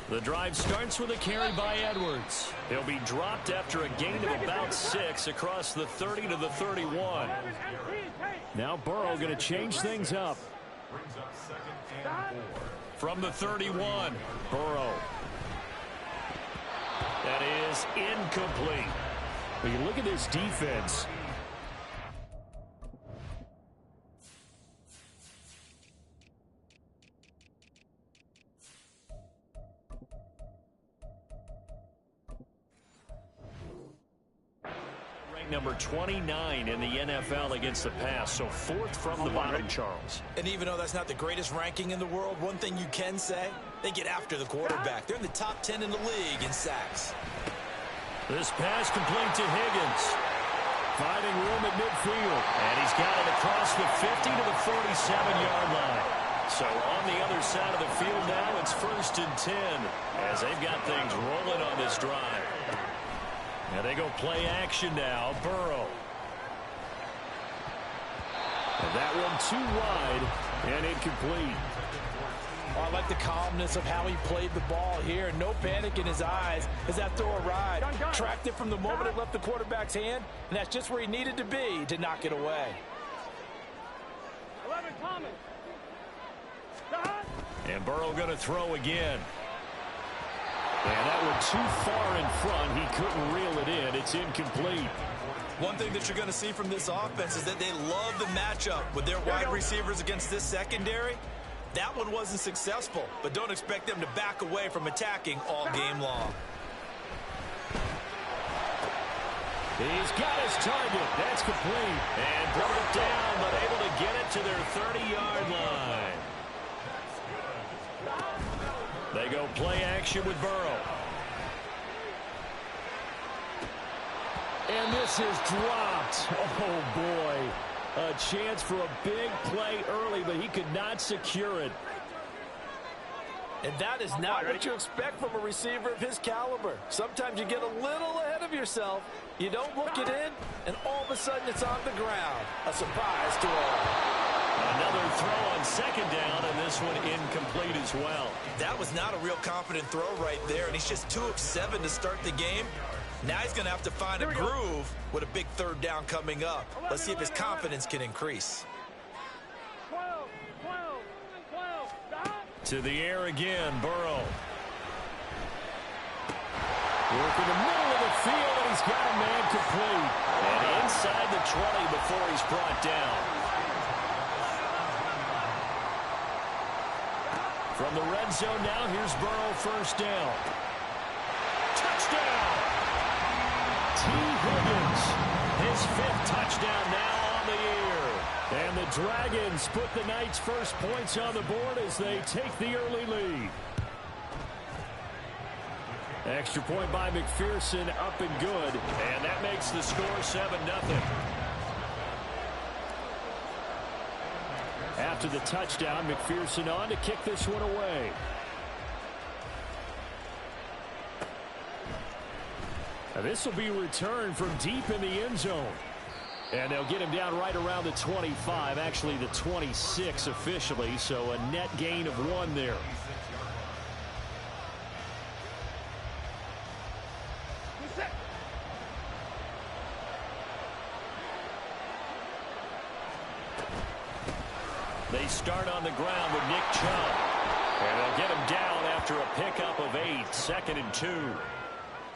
The drive starts with a carry by Edwards. He'll be dropped after a gain of about 6 across the 30 to the 31. Now Burrow going to change things up. From the 31, Burrow. That is incomplete. When you look at this defense, number 29 in the NFL against the pass, so 4th from the bottom, Charles. And even though that's not the greatest ranking in the world, one thing you can say, they get after the quarterback. They're in the top 10 in the league in sacks. This pass complete to Higgins. Finding room at midfield. And he's got it across the 50 to the 47-yard line. So on the other side of the field now, it's 1st and 10 as they've got things rolling on this drive. And they go play action now. Burrow. And that one too wide and incomplete. Oh, I like the calmness of how he played the ball here. No panic in his eyes as that throw arrived. Tracked it from the moment it left the quarterback's hand, and that's just where he needed to be to knock it away. 11 Thomas. And Burrow going to throw again. And that one too far in front. He couldn't reel it in. It's incomplete. One thing that you're going to see from this offense is that they love the matchup with their wide receivers against this secondary. That one wasn't successful, but don't expect them to back away from attacking all game long. He's got his target. That's complete. And brought it down, but able to get it to their 30-yard line. They go play action with Burrow. And this is dropped. Oh, boy. A chance for a big play early, but he could not secure it. And that is not what you expect from a receiver of his caliber. Sometimes you get a little ahead of yourself. You don't look it in, and all of a sudden it's on the ground. A surprise to all. Another throw on 2nd down, and this one incomplete as well. That was not a real confident throw right there, and he's just 2 of 7 to start the game. Now he's going to have to find a groove with a big 3rd down coming up. Let's see if his confidence can increase. 12. To the air again, Burrow. Working the middle of the field, and he's got a man complete. And inside the 20 before he's brought down. From the red zone now, here's Burrow, 1st down. Touchdown! T. Higgins, his 5th touchdown now on the year. And the Dragons put the Knights' first points on the board as they take the early lead. Extra point by McPherson, up and good. And that makes the score 7-0. After the touchdown, McPherson on to kick this one away. Now this will be returned from deep in the end zone. And they'll get him down right around the 25, actually the 26 officially, so a net gain of 1 there. They start on the ground with Nick Chubb. And they'll get him down after a pickup of 8, 2nd and 2.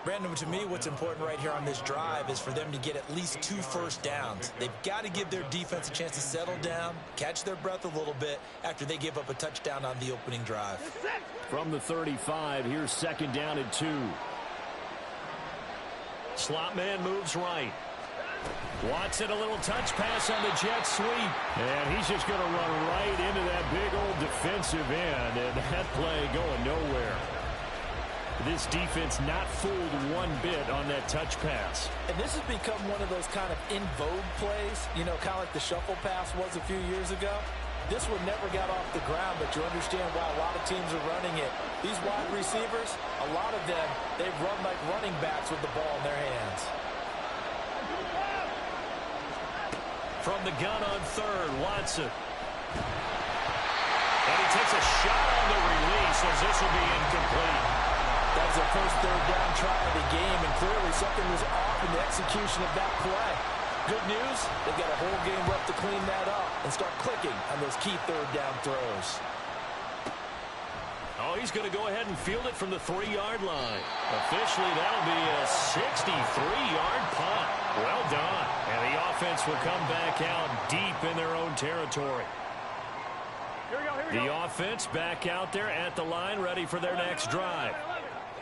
Brandon, to me, what's important right here on this drive is for them to get at least 2 first downs. They've got to give their defense a chance to settle down, catch their breath a little bit after they give up a touchdown on the opening drive. From the 35, here's 2nd down and 2. Slot man moves right. Watson, a little touch pass on the jet sweep. And he's just going to run right into that big old defensive end. And that play going nowhere. This defense not fooled one bit on that touch pass. And this has become one of those kind of in vogue plays, you know, kind of like the shuffle pass was a few years ago. This one never got off the ground, but you understand why a lot of teams are running it. These wide receivers, a lot of them, they run like running backs with the ball in their hands. From the gun on 3rd, Watson. And he takes a shot on the release as this will be incomplete. their first third down try of the game, and clearly something was off in the execution of that play. Good news, they've got a whole game left to clean that up and start clicking on those key third down throws. Oh, he's going to go ahead and field it from the 3-yard line. Officially, that'll be a 63-yard punt. Well done. And the offense will come back out deep in their own territory. Here we go. The offense back out there at the line, ready for their next drive.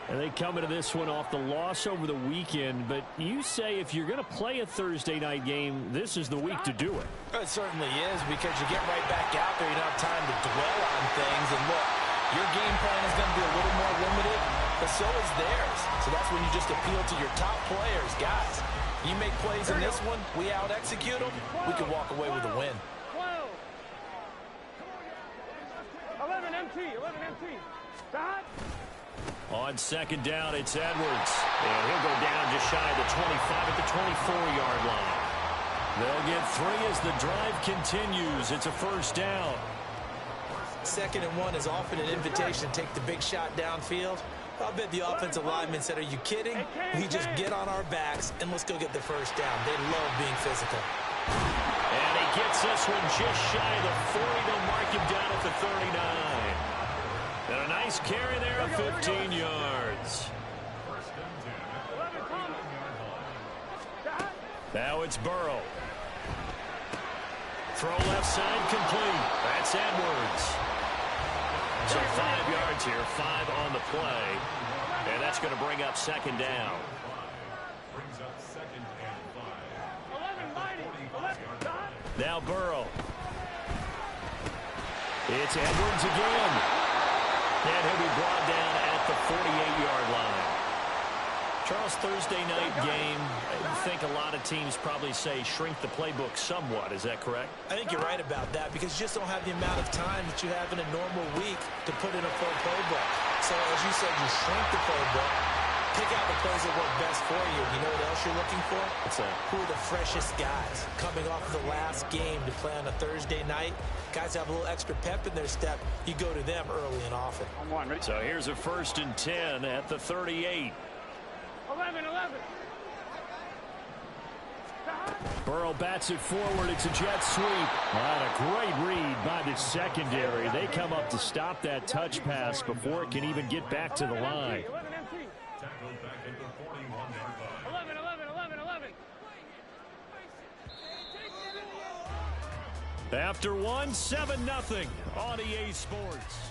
And they come into this one off the loss over the weekend, but you say if you're going to play a Thursday night game, this is the week to do it. It certainly is, because you get right back out there. You don't have time to dwell on things. And look, your game plan is going to be a little more limited, but so is theirs. So that's when you just appeal to your top players. Guys, you make plays in this one, we out-execute them, we can walk away with a win. 12. 11 MT. Dot. On second down, it's Edwards. And he'll go down just shy of the 25 at the 24-yard line. They'll get 3 as the drive continues. It's a first down. 2nd and 1 is often an invitation to take the big shot downfield. I'll bet the offensive lineman said, are you kidding? We just get on our backs and let's go get the first down. They love being physical. And he gets this one just shy of the 40. They'll mark him down at the 39. And a nice carry there of 15 yards. Now it's Burrow. Throw left side complete. That's Edwards. So 5 yards here, 5 on the play. And that's going to bring up second down. Now Burrow. It's Edwards again. And he'll be brought down at the 48-yard line. Charles, Thursday night game, I think a lot of teams probably say shrink the playbook somewhat. Is that correct? I think you're right about that, because you just don't have the amount of time that you have in a normal week to put in a full playbook. So as you said, you shrink the playbook, pick out the plays that work best for you. You know what else you're looking for? What's that? Who are the freshest guys coming off of the last game to play on a Thursday night? Guys have a little extra pep in their step. You go to them early and often. So here's a 1st and 10 at the 38. 11. Burrow bats it forward. It's a jet sweep. And a great read by the secondary. They come up to stop that touch pass before it can even get back to the line. 11 MT. 11. After one, 7-0 on EA Sports.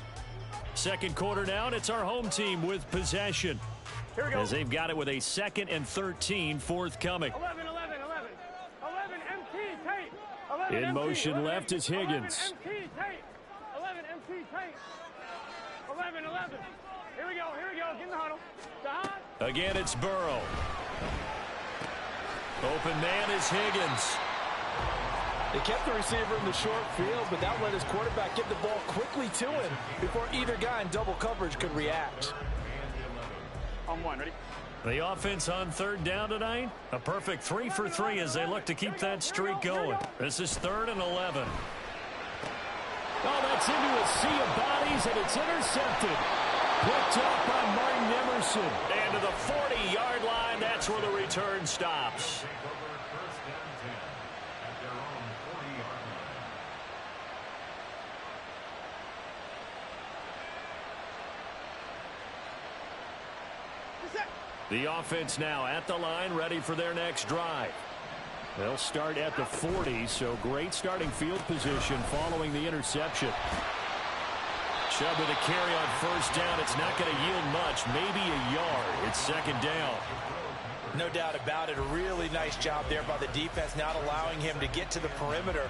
Second quarter down, it's our home team with possession. Here we go. As they've got it with a 2nd and 13 forthcoming. 11 MT tape. 11 In MT, motion 11 left is Higgins. 11 MT tape. 11 MT tape. 11. Here we go. Get in the huddle. Dot. Again, it's Burrow. Open man is Higgins. They kept the receiver in the short field, but that let his quarterback get the ball quickly to him before either guy in double coverage could react. On 1, ready? The offense on 3rd down tonight. A perfect 3 for 3 as they look to keep that streak going. This is 3rd and 11. Oh, that's into a sea of bodies, and it's intercepted. Picked up by Martin Emerson. And to the 40-yard line, that's where the return stops. The offense now at the line, ready for their next drive. They'll start at the 40, so great starting field position following the interception. Chubb with a carry on 1st down. It's not going to yield much, maybe a yard. It's 2nd down. No doubt about it. A really nice job there by the defense, not allowing him to get to the perimeter.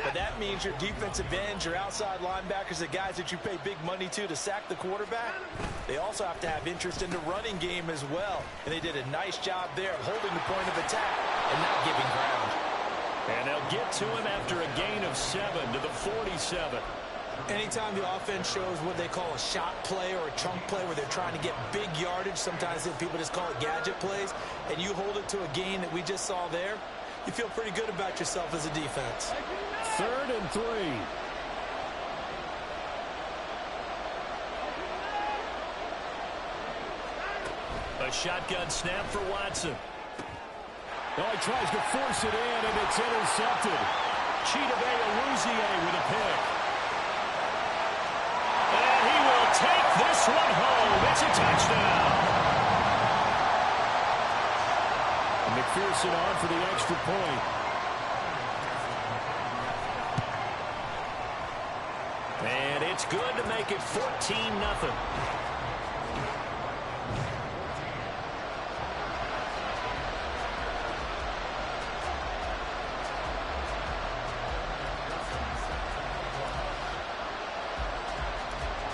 But that means your defensive ends, your outside linebackers, the guys that you pay big money to sack the quarterback, they also have to have interest in the running game as well. And they did a nice job there of holding the point of attack and not giving ground. And they'll get to him after a gain of 7 to the 47. Anytime the offense shows what they call a shot play or a chunk play where they're trying to get big yardage, sometimes people just call it gadget plays, and you hold it to a gain that we just saw there, you feel pretty good about yourself as a defense. 3rd and 3. A shotgun snap for Watson. Oh, he tries to force it in, and it's intercepted. Chidobe Awuzie with a pick. And he will take this one home. It's a touchdown. And McPherson on for the extra point. And it's good to make it 14-0.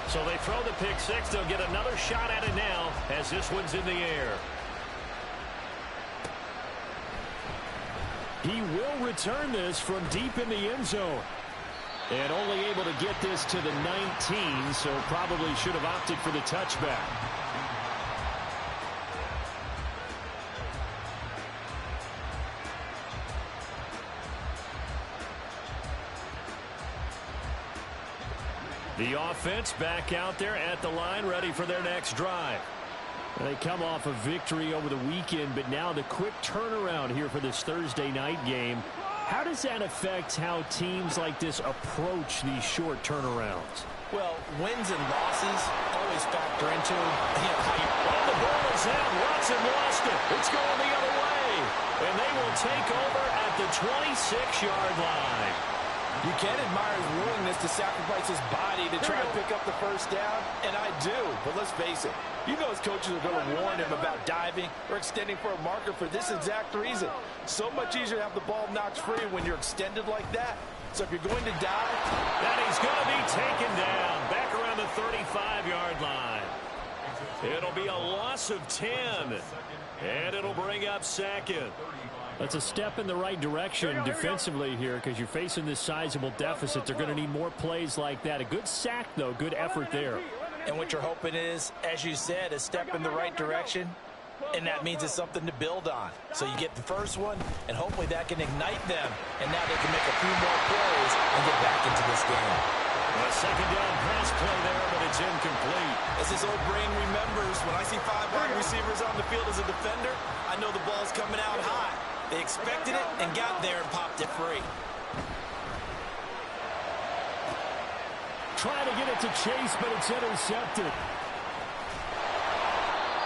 So they throw the pick six. They'll get another shot at it now as this one's in the air. He will return this from deep in the end zone. And only able to get this to the 19, so probably should have opted for the touchback. The offense back out there at the line, ready for their next drive. They come off a victory over the weekend, but now the quick turnaround here for this Thursday night game. How does that affect how teams like this approach these short turnarounds? Well, wins and losses always factor into how you... Oh, the ball is out. Watson lost it. It's going the other way. And they will take over at the 26-yard line. You can admire his willingness to sacrifice his body to try and pick up the first down, and I do. But let's face it, you know his coaches are going to warn him about diving or extending for a marker for this exact reason. So much easier to have the ball knocked free when you're extended like that. So if you're going to dive... And he's going to be taken down back around the 35-yard line. It'll be a loss of 10, and it'll bring up second. That's a step in the right direction defensively here because you're facing this sizable deficit. They're going to need more plays like that. A good sack, though. Good effort there. And what you're hoping is, as you said, a step in the right direction, and that means it's something to build on. So you get the first one, and hopefully that can ignite them, and now they can make a few more plays and get back into this game. A second down pass play there, but it's incomplete. As this old brain remembers, when I see 5 wide receivers on the field as a defender, I know the ball's coming out high. They expected it and got there and popped it free. Trying to get it to Chase, but it's intercepted.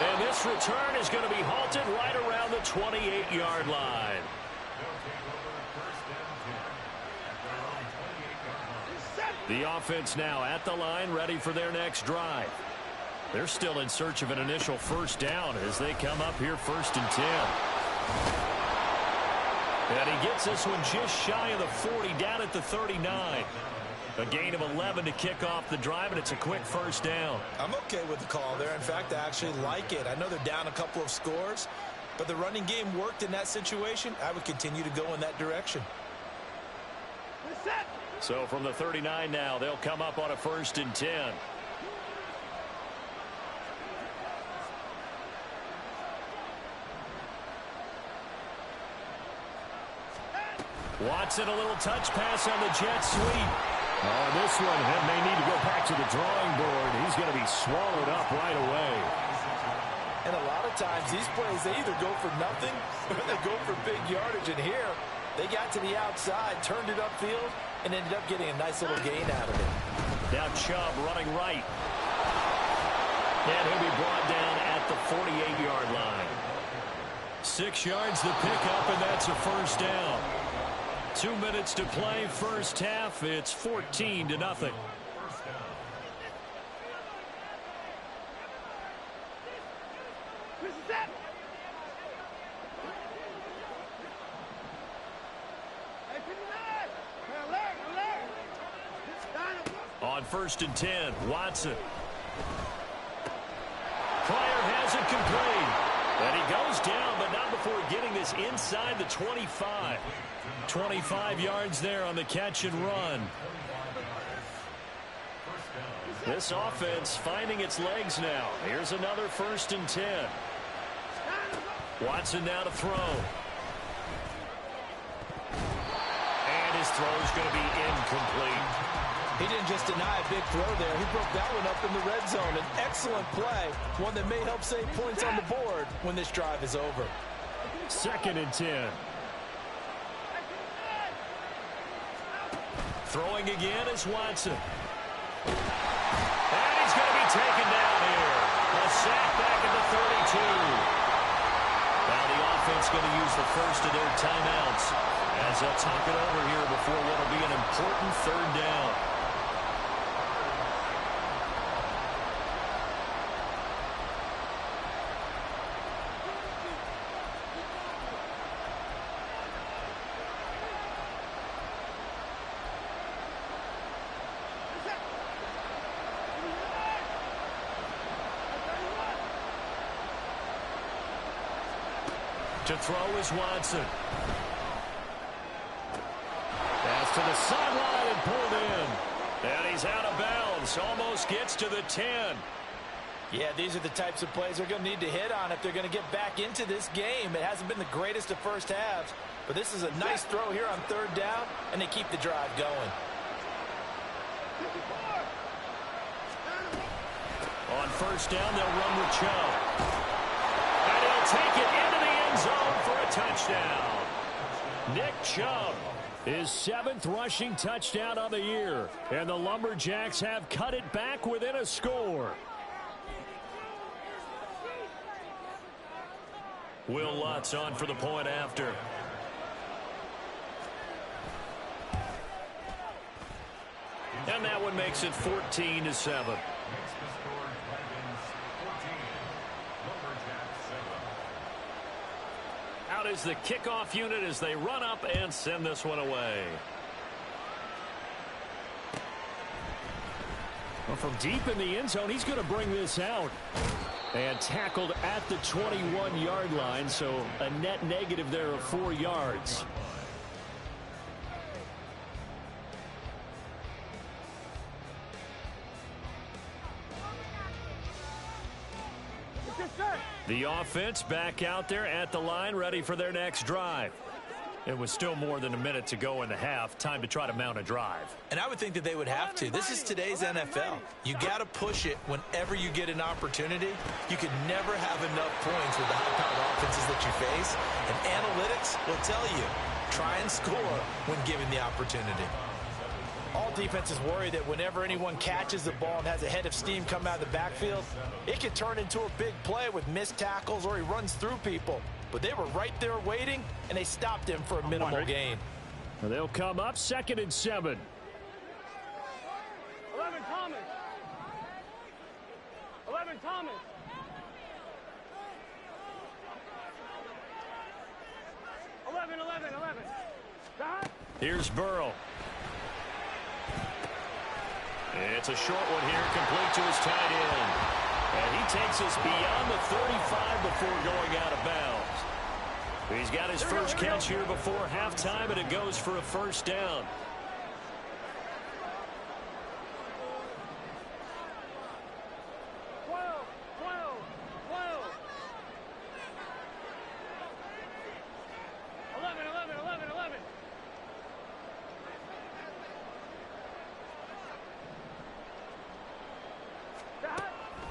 And this return is going to be halted right around the 28-yard line. The offense now at the line, ready for their next drive. They're still in search of an initial first down as they come up here 1st and 10. And he gets this one just shy of the 40, down at the 39. A gain of 11 to kick off the drive, and it's a quick first down. I'm okay with the call there. In fact, I actually like it. I know they're down a couple of scores, but the running game worked in that situation. I would continue to go in that direction. So from the 39 now, they'll come up on a 1st and 10. Watson, a little touch pass on the jet sweep. Oh, this one may need to go back to the drawing board. He's going to be swallowed up right away. And a lot of times, these plays, they either go for nothing or they go for big yardage. And here, they got to the outside, turned it upfield, and ended up getting a nice little gain out of it. Now Chubb running right. And he'll be brought down at the 48-yard line. 6 yards the pickup, and that's a first down. 2 minutes to play, first half. It's 14-0. On 1st and 10, Watson. Pryor has it complete. And he goes down, but not before getting this inside the 25. 25 yards there on the catch and run. This offense finding its legs now. Here's another 1st and 10. Watson now to throw. And his throw is going to be incomplete. He didn't just deny a big throw there. He broke that one up in the red zone. An excellent play, one that may help save points on the board when this drive is over. 2nd and 10. Throwing again is Watson. And he's going to be taken down here. A sack back at the 32. Now the offense going to use the first of their timeouts as they'll talk it over here before what will be an important 3rd down. To throw is Watson. Pass to the sideline and pulled in. And he's out of bounds. Almost gets to the 10. Yeah, these are the types of plays they're going to need to hit on if they're going to get back into this game. It hasn't been the greatest of first halves, but this is a nice throw here on 3rd down, and they keep the drive going. On 1st down, they'll run with Chubb. And he'll take it into the end zone for a touchdown. Nick Chubb. His 7th rushing touchdown of the year. And the Lumberjacks have cut it back within a score. Will Lutz on for the point after. And that one makes it 14-7. Out is the kickoff unit as they run up and send this one away. Well, from deep in the end zone, he's going to bring this out. And tackled at the 21-yard line, so a net negative there of 4 yards. The offense back out there at the line, ready for their next drive. It was still more than a minute to go in the half. Time to try to mount a drive. And I would think that they would have to. This is today's NFL. You got to push it whenever you get an opportunity. You can never have enough points with the high-powered offenses that you face. And analytics will tell you, try and score when given the opportunity. All defenses worry that whenever anyone catches the ball and has a head of steam come out of the backfield, it can turn into a big play with missed tackles or he runs through people. But they were right there waiting, and they stopped him for a minimal gain. They'll come up 2nd and 7. 11 Thomas. 11 Thomas. Here's Burrow. It's a short one here, complete to his tight end. And he takes us beyond the 35 before going out of bounds. He's got his first catch here before halftime, and it goes for a 1st down.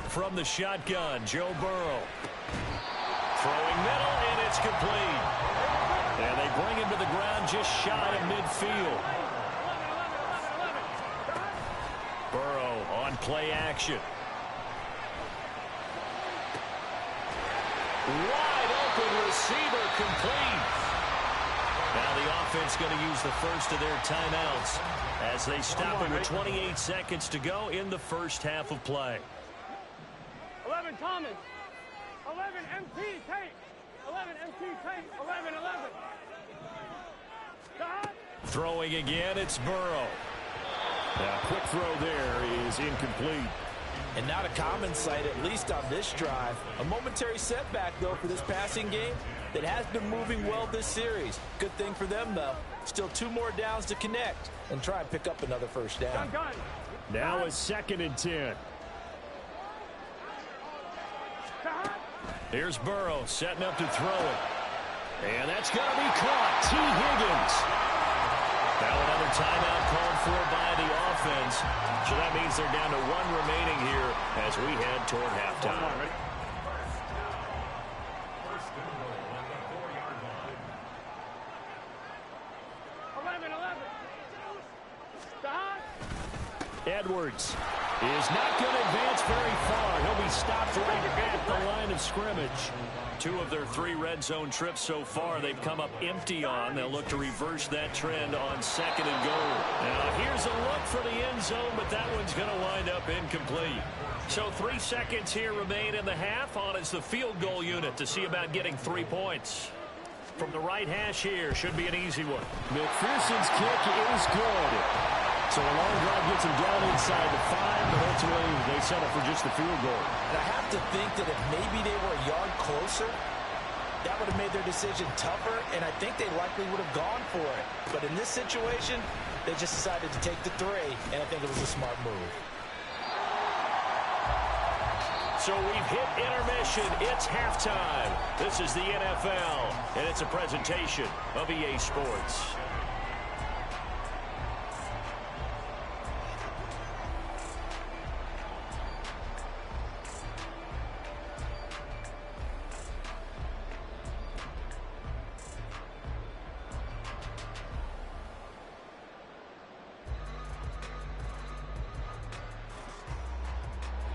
From the shotgun, Joe Burrow. Throwing middle, and it's complete. And they bring him to the ground just shy of midfield. Burrow on play action. Wide open receiver, complete. Now the offense going to use the first of their timeouts as they stop it with 28 seconds to go in the first half of play. 11 Thomas. 11 MT Tate. 11 MT Tate. 11. Throwing again, it's Burrow. Now, quick throw there is incomplete. And not a common sight, at least on this drive. A momentary setback, though, for this passing game that has been moving well this series. Good thing for them, though. Still 2 more downs to connect and try and pick up another 1st down. Now it's 2nd and 10. Here's Burrow setting up to throw it. And that's going to be caught. T. Higgins. Now another timeout called for by the offense. So that means they're down to one remaining here as we head toward halftime. 11. Stop. Edwards is not going to advance very far. He'll be stopped right at the line of scrimmage. 2 of their 3 red zone trips so far they've come up empty on. They'll look to reverse that trend on 2nd and goal. Now here's a look for the end zone, but that one's going to wind up incomplete. So 3 seconds here remain in the half. On is the field goal unit to see about getting 3 points. From the right hash here, should be an easy one. McPherson's kick is good. So a long drive gets him down inside the 5, but ultimately they settle for just the field goal. And I have to think that if maybe they were a yard closer, that would have made their decision tougher, and I think they likely would have gone for it. But in this situation, they just decided to take the 3, and I think it was a smart move. So we've hit intermission. It's halftime. This is the NFL, and it's a presentation of EA Sports.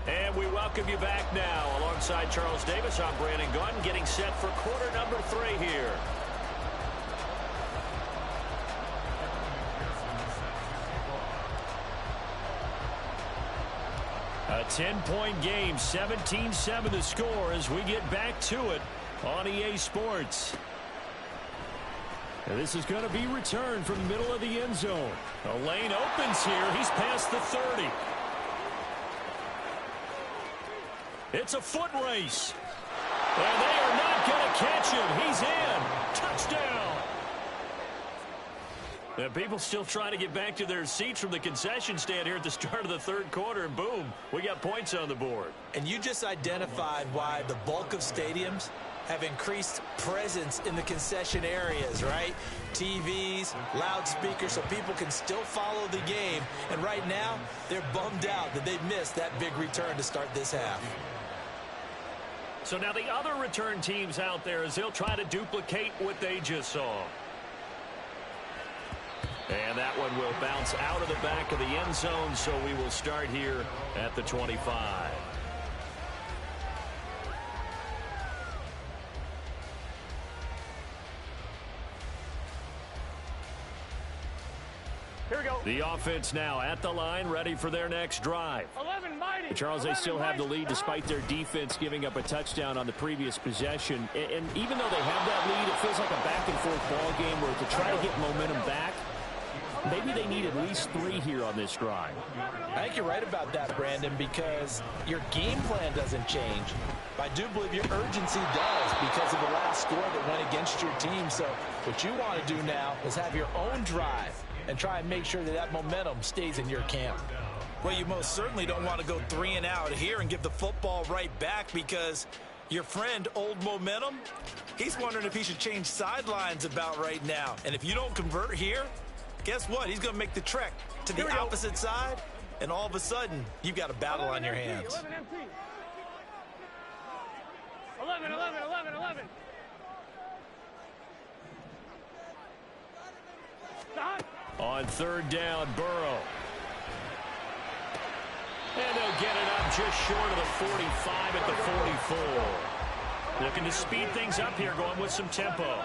And we welcome you back now. Alongside Charles Davis, I'm Brandon Gunn, getting set for quarter number 3 here. A 10-point game, 17-7 the score as we get back to it on EA Sports. And this is going to be returned from the middle of the end zone. A lane opens here. He's past the 30. It's a foot race. And they are not going to catch him. He's in. Touchdown. And people still trying to get back to their seats from the concession stand here at the start of the 3rd quarter. And boom, we got points on the board. And you just identified why the bulk of stadiums have increased presence in the concession areas, right? TVs, loudspeakers, so people can still follow the game. And right now, they're bummed out that they missed that big return to start this half. So now the other return teams out there as they'll try to duplicate what they just saw. And that one will bounce out of the back of the end zone, so we will start here at the 25. Here we go. The offense now at the line, ready for their next drive. 11 mighty. Charles, they still have the lead despite their defense giving up a touchdown on the previous possession. And even though they have that lead, it feels like a back-and-forth ball game where to try to get momentum back, maybe they need at least 3 here on this drive. I think you're right about that, Brandon, because your game plan doesn't change. But I do believe your urgency does because of the last score that went against your team. So what you want to do now is have your own drive and try and make sure that that momentum stays in your camp. Well, you most certainly don't want to go 3 and out here and give the football right back because your friend, Old Momentum, he's wondering if he should change sidelines about right now. And if you don't convert here, guess what? He's going to make the trek to the opposite side, and all of a sudden, you've got a battle on your hands. 11 empty. 11. Stop. On 3rd down, Burrow. And they'll get it up just short of the 45 at the 44. Looking to speed things up here, going with some tempo.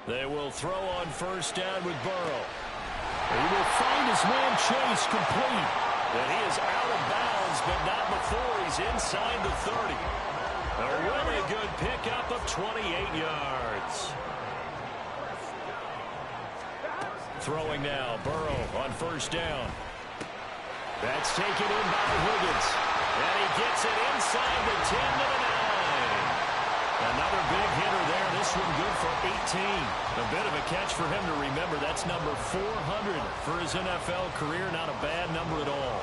They will throw on 1st down with Burrow. He will find his man Chase complete. And he is out of bounds, but not before he's inside the 30. A really good pickup of 28 yards. Throwing now, Burrow on 1st down. That's taken in by Higgins. And he gets it inside the 10 to the 9. Another big hitter there. This one good for 18. A bit of a catch for him to remember. That's number 400 for his NFL career. Not a bad number at all.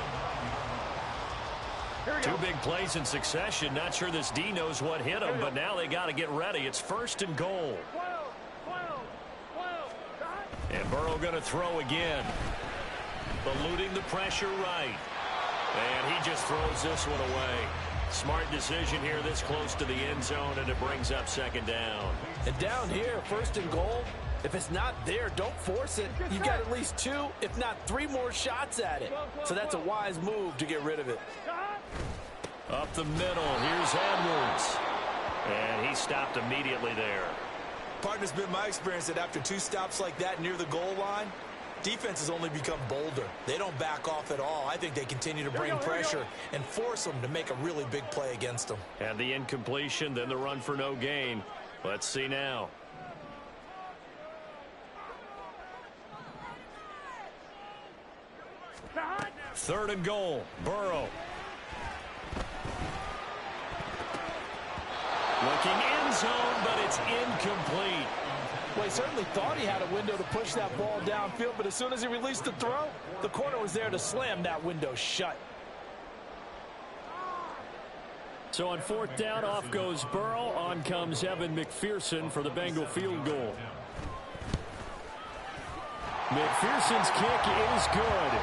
Two big plays in succession. Not sure this D knows what hit him, but now they got to get ready. It's 1st and goal. And Burrow going to throw again. Eluding the pressure right. And he just throws this one away. Smart decision here this close to the end zone, and it brings up 2nd down. And down here, 1st and goal, if it's not there, don't force it. You got at least 2, if not 3 more shots at it. So that's a wise move to get rid of it. Up the middle, here's Edwards. And he stopped immediately there. Partner's been my experience that after 2 stops like that near the goal line, defense has only become bolder. They don't back off at all. I think they continue to bring pressure and force them to make a really big play against them. And the incompletion, then the run for no gain. Let's see now. Third and goal, Burrow. Looking end zone, but it's incomplete. Well, he certainly thought he had a window to push that ball downfield, but as soon as he released the throw, the corner was there to slam that window shut. So on 4th down, off goes Burrow. On comes Evan McPherson for the Bengal field goal. McPherson's kick is good.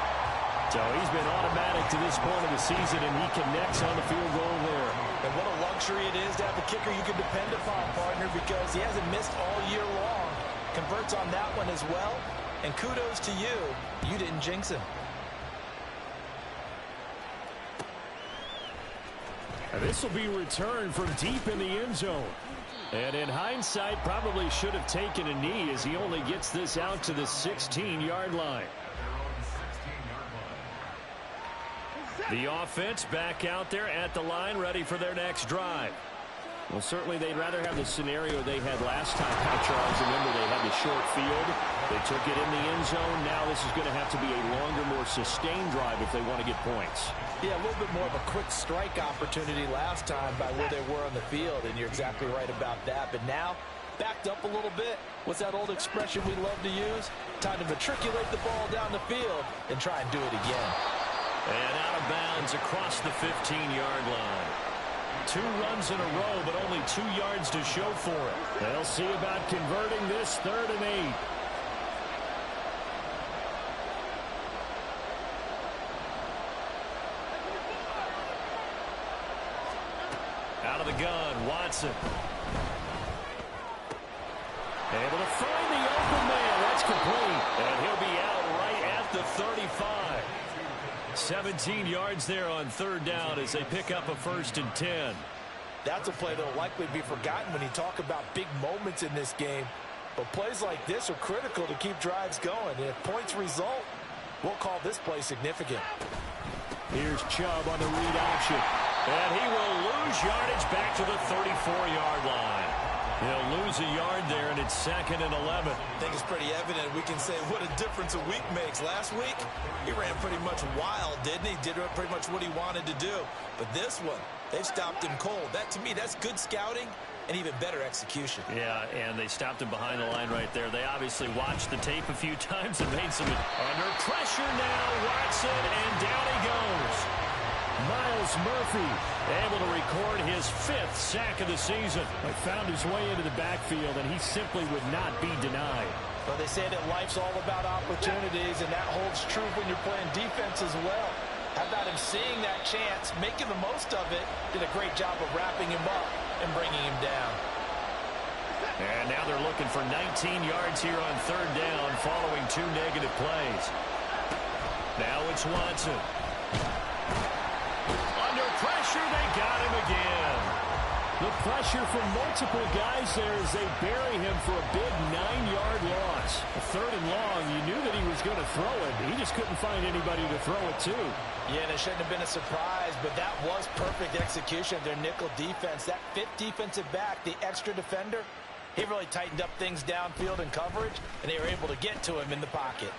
So he's been automatic to this point of the season, and he connects on the field goal there. And what a luxury it is to have a kicker you can depend upon, partner, because he hasn't missed all year long. Converts on that one as well. And kudos to you. You didn't jinx him. And this will be returned from deep in the end zone. And in hindsight, probably should have taken a knee as he only gets this out to the 16-yard line. The offense back out there at the line, ready for their next drive. Well, certainly they'd rather have the scenario they had last time, Charles. Remember, they had the short field. They took it in the end zone. Now this is going to have to be a longer, more sustained drive if they want to get points. Yeah, a little bit more of a quick strike opportunity last time by where they were on the field, and you're exactly right about that. But now, backed up a little bit. What's that old expression we love to use? Time to matriculate the ball down the field and try and do it again. And out of bounds across the 15-yard line. 2 runs in a row, but only 2 yards to show for it. They'll see about converting this 3rd and 8. Out of the gun, Watson. Able to find the open man. That's complete. And he'll be out right at the 35. 17 yards there on 3rd down as they pick up a 1st and 10. That's a play that will likely be forgotten when you talk about big moments in this game. But plays like this are critical to keep drives going. And if points result, we'll call this play significant. Here's Chubb on the read option. And he will lose yardage back to the 34-yard line. He'll lose a yard there, and it's 2nd and 11. I think it's pretty evident. We can say what a difference a week makes. Last week, he ran pretty much wild, didn't he? Did pretty much what he wanted to do. But this one, they've stopped him cold. That, to me, that's good scouting and even better execution. Yeah, and they stopped him behind the line right there. They obviously watched the tape a few times and made some under pressure now. Watson, and down he goes. Miles Murphy able to record his 5th sack of the season. He found his way into the backfield, and he simply would not be denied. Well, they say that life's all about opportunities, and that holds true when you're playing defense as well. How about him seeing that chance, making the most of it, did a great job of wrapping him up and bringing him down. And now they're looking for 19 yards here on 3rd down following 2 negative plays. Now it's Watson. Under pressure, they got him again. The pressure from multiple guys there as they bury him for a big 9-yard loss. A 3rd and long, you knew that he was going to throw it. He just couldn't find anybody to throw it to. Yeah, and it shouldn't have been a surprise, but that was perfect execution of their nickel defense. That 5th defensive back, the extra defender, he really tightened up things downfield in coverage, and they were able to get to him in the pocket.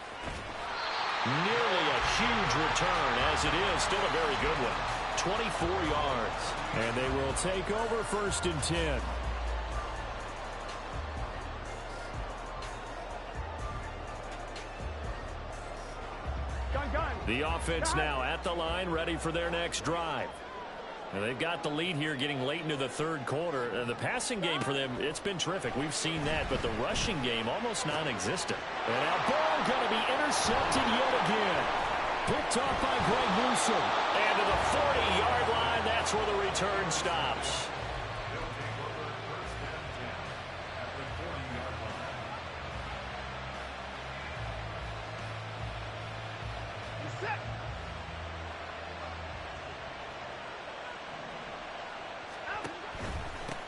Nearly a huge return, as it is still a very good one. 24 yards. And they will take over 1st and 10. The offense now at the line, ready for their next drive. And they've got the lead here getting late into the third quarter. The passing game for them, it's been terrific. We've seen that, but the rushing game almost non-existent. And now ball going to be intercepted yet again. Picked off by Greg Newsome. And to the 40-yard line, that's where the return stops.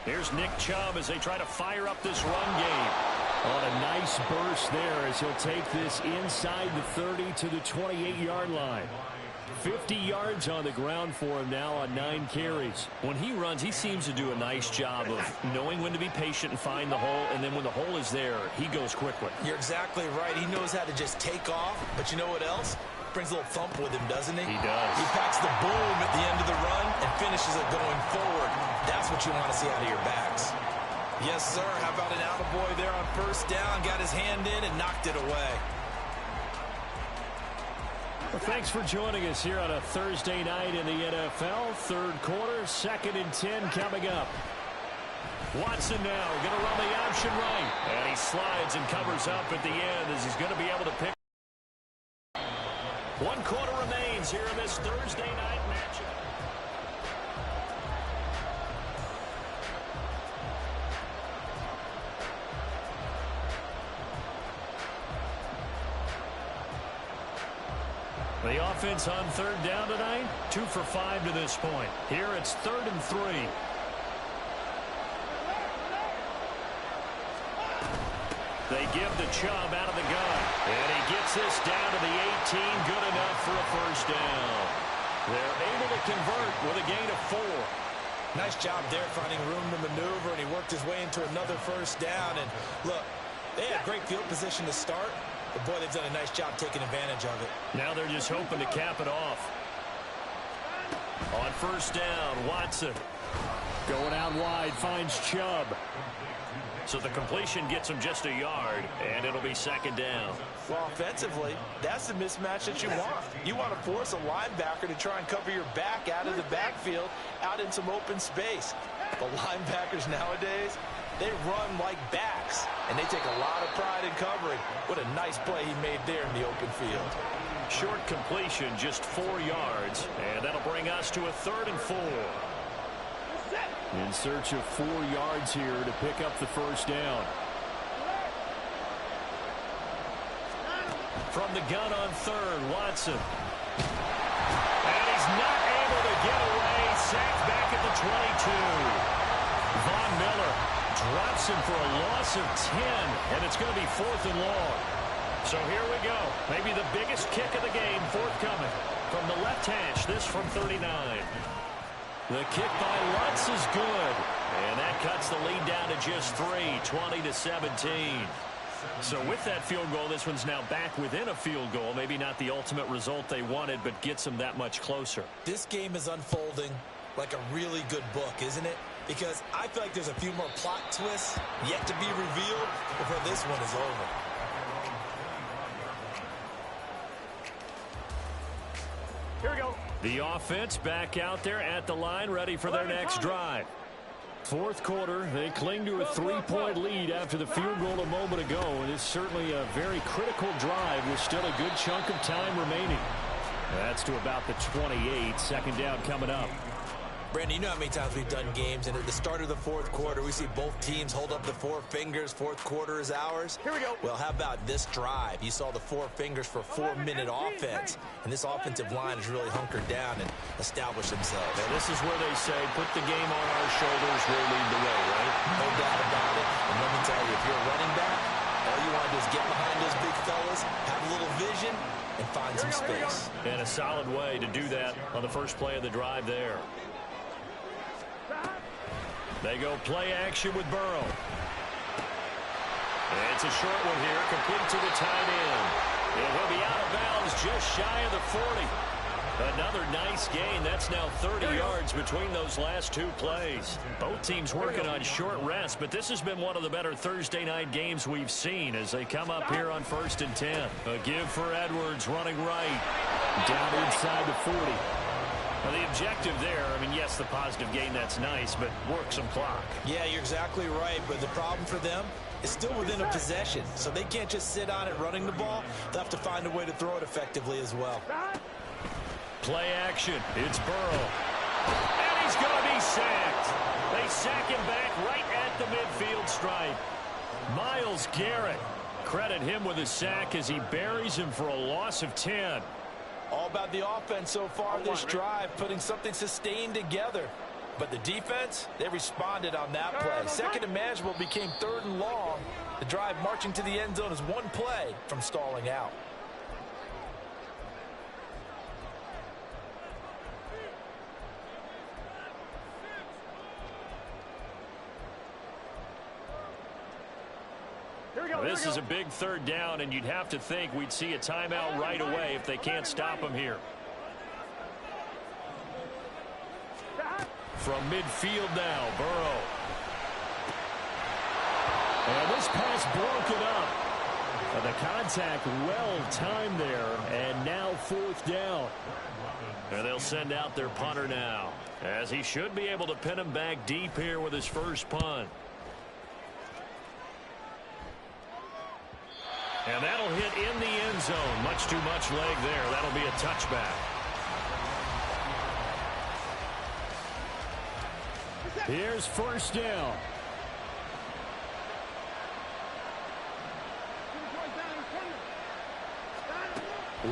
Here's Nick Chubb as they try to fire up this run game. On a nice burst there as he'll take this inside the 30 to the 28-yard line. 50 yards on the ground for him now on 9 carries. When he runs, he seems to do a nice job of knowing when to be patient and find the hole, and then when the hole is there, he goes quickly. You're exactly right. He knows how to just take off, but you know what else? Brings a little thump with him, doesn't he? He does. He packs the boom at the end of the run and finishes it going forward. That's what you want to see out of your backs. Yes, sir. How about an attaboy there on first down? Got his hand in and knocked it away. Well, thanks for joining us here on a Thursday night in the NFL. Third quarter, 2nd and 10 coming up. Watson now going to run the option right. And he slides and covers up at the end as he's going to be able to pick. 1 quarter remains here in this Thursday night matchup. The offense on third down tonight, 2 for 5 to this point. Here it's 3rd and 3. They give the Chubb out of the gun. And he gets this down to the 18. Good enough for a first down. They're able to convert with a gain of 4. Nice job there finding room to maneuver, and he worked his way into another first down. And look, they had great field position to start, but boy, they've done a nice job taking advantage of it. Now they're just hoping to cap it off. On first down, Watson. Going out wide, finds Chubb. So the completion gets him just a yard, and it'll be 2nd down. Well, offensively, that's the mismatch that you want. You want to force a linebacker to try and cover your back out of the backfield, out in some open space. The linebackers nowadays, they run like backs, and they take a lot of pride in covering. What a nice play he made there in the open field. Short completion, just 4 yards, and that'll bring us to a 3rd and 4. In search of 4 yards here to pick up the first down. From the gun on third, Watson. And he's not able to get away. Sacked back at the 22. Von Miller drops him for a loss of 10, and it's going to be 4th and long. So here we go. Maybe the biggest kick of the game forthcoming. From the left hash, this from 39. The kick by Lutz is good. And that cuts the lead down to just 3, 20-17. So with that field goal, this one's now back within a field goal. Maybe not the ultimate result they wanted, but gets them that much closer. This game is unfolding like a really good book, isn't it? Because I feel like there's a few more plot twists yet to be revealed before this one is over. Here we go. The offense back out there at the line, ready for their next drive. 4th quarter, they cling to a 3-point lead after the field goal a moment ago, and it's certainly a very critical drive with still a good chunk of time remaining. That's to about the 28. 2nd down coming up. Brandon, you know how many times we've done games, and at the start of the 4th quarter, we see both teams hold up the 4 fingers. 4th quarter is ours. Here we go. Well, how about this drive? You saw the 4 fingers for 4-minute offense, and this offensive line has really hunkered down and established themselves. Now, this is where they say, put the game on our shoulders, we'll lead the way, right? No doubt about it. And let me tell you, if you're a running back, all you want to do is get behind those big fellas, have a little vision, and find some space. And a solid way to do that on the first play of the drive there. They go play action with Burrow. It's a short one here, complete to the tight end. And he'll be out of bounds just shy of the 40. Another nice gain. That's now 30 yards between those last 2 plays. Both teams working on short rest, but this has been one of the better Thursday night games we've seen as they come up here on 1st and 10. A give for Edwards running right. Down inside the 40. Well, the objective there, I mean, yes, the positive gain, that's nice, but work some clock. Yeah, you're exactly right, but the problem for them is still within a possession, so they can't just sit on it running the ball. They'll have to find a way to throw it effectively as well. Play action. It's Burrow. And he's going to be sacked. They sack him back right at the midfield stripe. Myles Garrett. Credit him with a sack as he buries him for a loss of 10. All about the offense so far this drive, putting something sustained together. But the defense, they responded on that play. Second and manageable became third and long. The drive marching to the end zone is one play from stalling out. This is a big third down, and you'd have to think we'd see a timeout right away if they can't stop him here. From midfield now, Burrow. And this pass broken up. And the contact well timed there, and now fourth down. And they'll send out their punter now, as he should be able to pin him back deep here with his first punt. And that'll hit in the end zone. Much too much leg there. That'll be a touchback. Here's first down.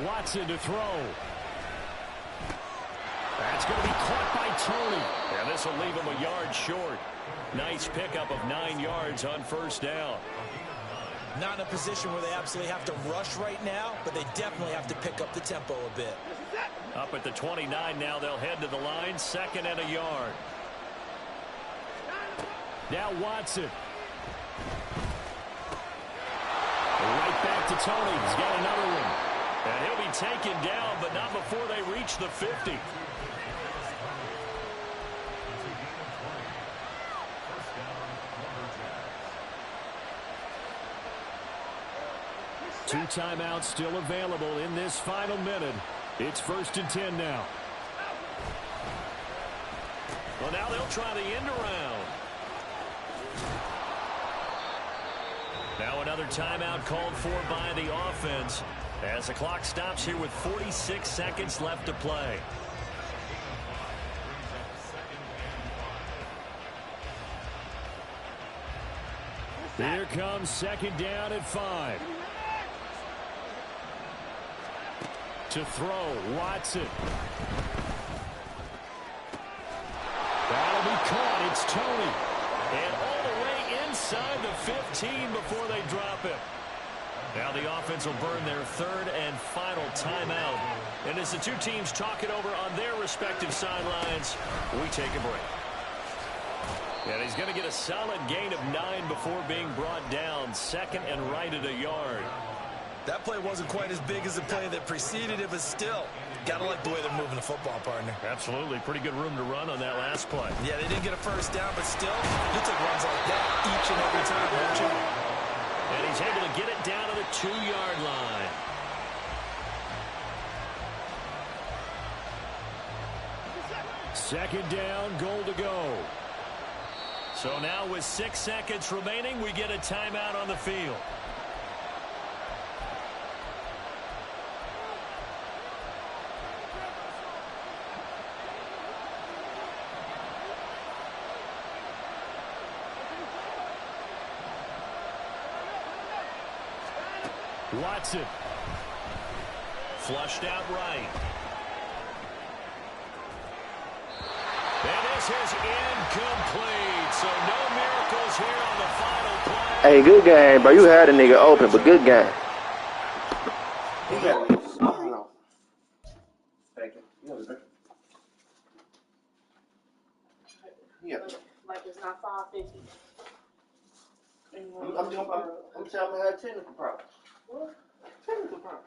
Watson to throw. That's going to be caught by Tony. And this will leave him a yard short. Nice pickup of 9 yards on first down. Not in a position where they absolutely have to rush right now, but they definitely have to pick up the tempo a bit. Up at the 29 now, they'll head to the line, 2nd and a yard. Now Watson. Right back to Tony. He's got another one. And he'll be taken down, but not before they reach the 50. Two timeouts still available in this final minute. It's 1st and 10 now. Well, now they'll try the end around. Now another timeout called for by the offense as the clock stops here with 46 seconds left to play. Here comes 2nd down at 5. To throw, Watson. That'll be caught. It's Tony. And all the way inside the 15 before they drop him. Now the offense will burn their 3rd and final timeout. And as the two teams talk it over on their respective sidelines, we take a break. And he's going to get a solid gain of 9 before being brought down. 2nd and right at a yard. That play wasn't quite as big as the play that preceded it, but still, got to like the way they're moving the football, partner. Absolutely. Pretty good room to run on that last play. Yeah, they didn't get a first down, but still, you take runs like that each and every time, won't you? And he's able to get it down to the 2-yard line. Second down, goal to go. So now with 6 seconds remaining, we get a timeout on the field. Watson. Flushed out right. And this is incomplete. So no miracles here on the final play. Hey, good game, bro. You had a nigga open, but good game. Yeah. Like it's not 550. I'm saying I'm gonna have technical problems. What? Technical problems.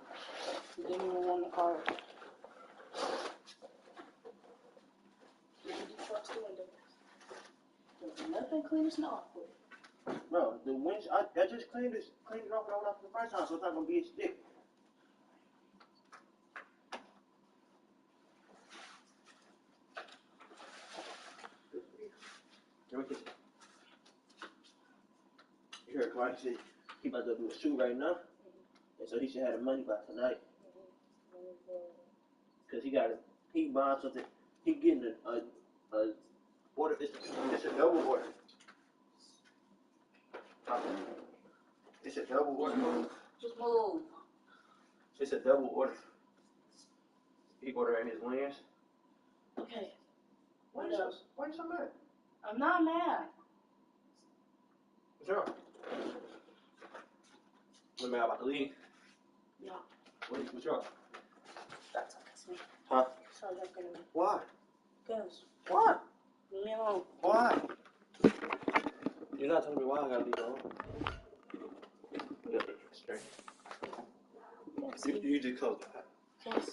You didn't even want the card. You can just watch the windows. There's nothing clean as snow. Bro, the winch, I just cleaned it off when I went off the first time, so it's not gonna be as thick. You heard Clark say he about to do a shoot right now, and so he should have the money by tonight. Cause he buying something. He getting a order. It's a double order. It's a double order. Just move. It's a double order. He ordering his wings. Okay. Why you so mad? I'm not mad. What's wrong? What mad about the league? No. What's wrong? That's okay. Huh? Stop looking at me. Why? Because. Why? Leave me alone. Why? You're not telling me why I gotta leave alone. Straight. Yes. You just close the Yes.